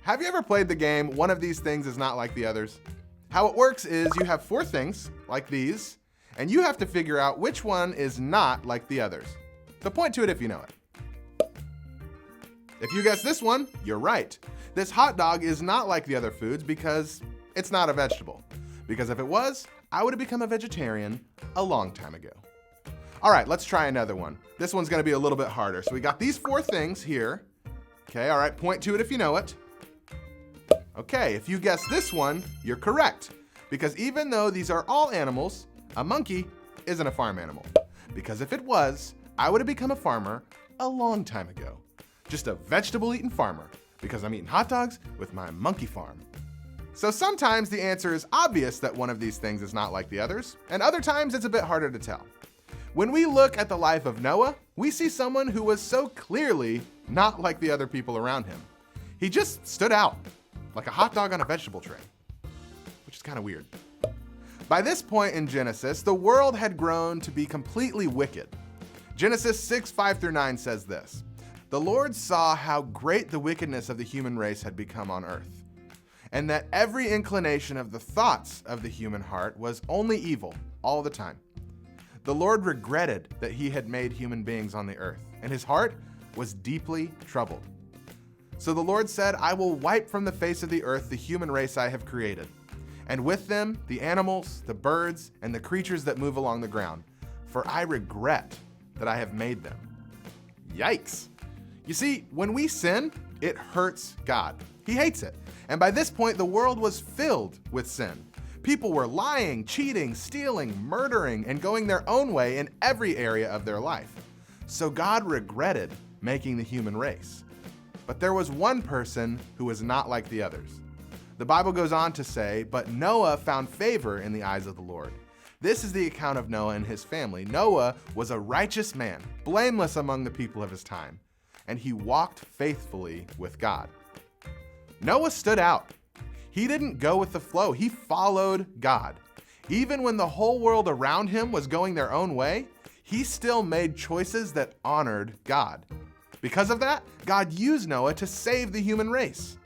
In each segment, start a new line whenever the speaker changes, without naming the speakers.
Have you ever played the game, One of These Things is Not Like the Others? How it works is you have 4 things, like these, and you have to figure out which one is not like the others. So point to it if you know it. If you guess this one, you're right. This hot dog is not like the other foods because it's not a vegetable. Because if it was, I would have become a vegetarian a long time ago. All right, let's try another one. This one's gonna be a little bit harder. So we got these 4 things here. Okay, all right, point to it if you know it. Okay, if you guess this one, you're correct. Because even though these are all animals, a monkey isn't a farm animal. Because if it was, I would have become a farmer a long time ago. Just a vegetable-eating farmer, because I'm eating hot dogs with my monkey farm. So sometimes the answer is obvious that one of these things is not like the others, and other times it's a bit harder to tell. When we look at the life of Noah, we see someone who was so clearly not like the other people around him. He just stood out, like a hot dog on a vegetable tray, which is kind of weird. By this point in Genesis, the world had grown to be completely wicked. Genesis 6:5-9 says this: "The Lord saw how great the wickedness of the human race had become on earth, and that every inclination of the thoughts of the human heart was only evil all the time. The Lord regretted that he had made human beings on the earth, and his heart was deeply troubled. So the Lord said, I will wipe from the face of the earth the human race I have created, and with them the animals, the birds, and the creatures that move along the ground, for I regret that I have made them." Yikes. You see, when we sin, it hurts God. He hates it. And by this point, the world was filled with sin. People were lying, cheating, stealing, murdering, and going their own way in every area of their life. So God regretted making the human race. But there was one person who was not like the others. The Bible goes on to say, "But Noah found favor in the eyes of the Lord." This is the account of Noah and his family. Noah was a righteous man, blameless among the people of his time, and he walked faithfully with God. Noah stood out. He didn't go with the flow. He followed God. Even when the whole world around him was going their own way, he still made choices that honored God. Because of that, God used Noah to save the human race.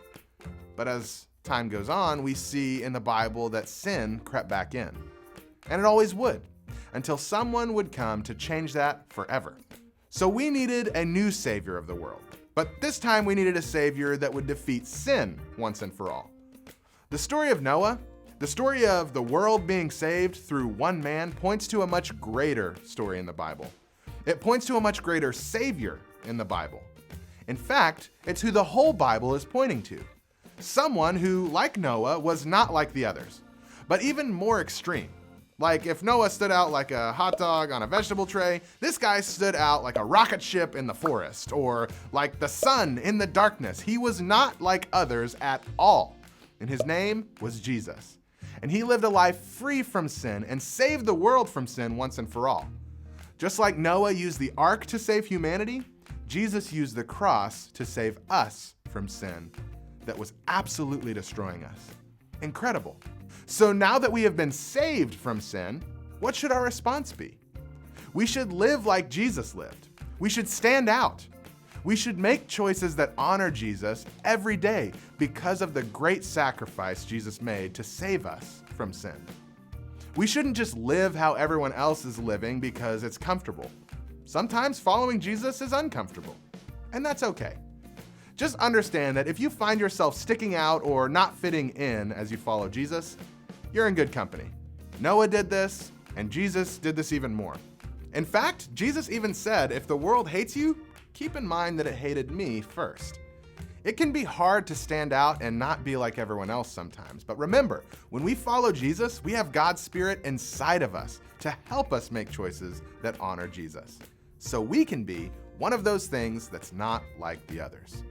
But as time goes on, we see in the Bible that sin crept back in. And it always would, until someone would come to change that forever. So we needed a new savior of the world. But this time we needed a savior that would defeat sin once and for all. The story of Noah, the story of the world being saved through one man, points to a much greater story in the Bible. It points to a much greater savior in the Bible. In fact, it's who the whole Bible is pointing to. Someone who, like Noah, was not like the others, but even more extreme. Like if Noah stood out like a hot dog on a vegetable tray, this guy stood out like a rocket ship in the forest, or like the sun in the darkness. He was not like others at all. And his name was Jesus. And he lived a life free from sin and saved the world from sin once and for all. Just like Noah used the ARK to save humanity, Jesus used the cross to save us from sin that was absolutely destroying us. Incredible. So now that we have been saved from sin, what should our response be? We should live like Jesus lived. We should stand out. We should make choices that honor Jesus every day because of the great sacrifice Jesus made to save us from sin. We shouldn't just live how everyone else is living because it's comfortable. Sometimes following Jesus is uncomfortable, and that's okay. Just understand that if you find yourself sticking out or not fitting in as you follow Jesus, you're in good company. Noah did this, and Jesus did this even more. In fact, Jesus even said, if the world hates you, keep in mind that it hated me first. It can be hard to stand out and not be like everyone else sometimes, but remember, when we follow Jesus, we have God's Spirit inside of us to help us make choices that honor Jesus, so we can be one of those things that's not like the others.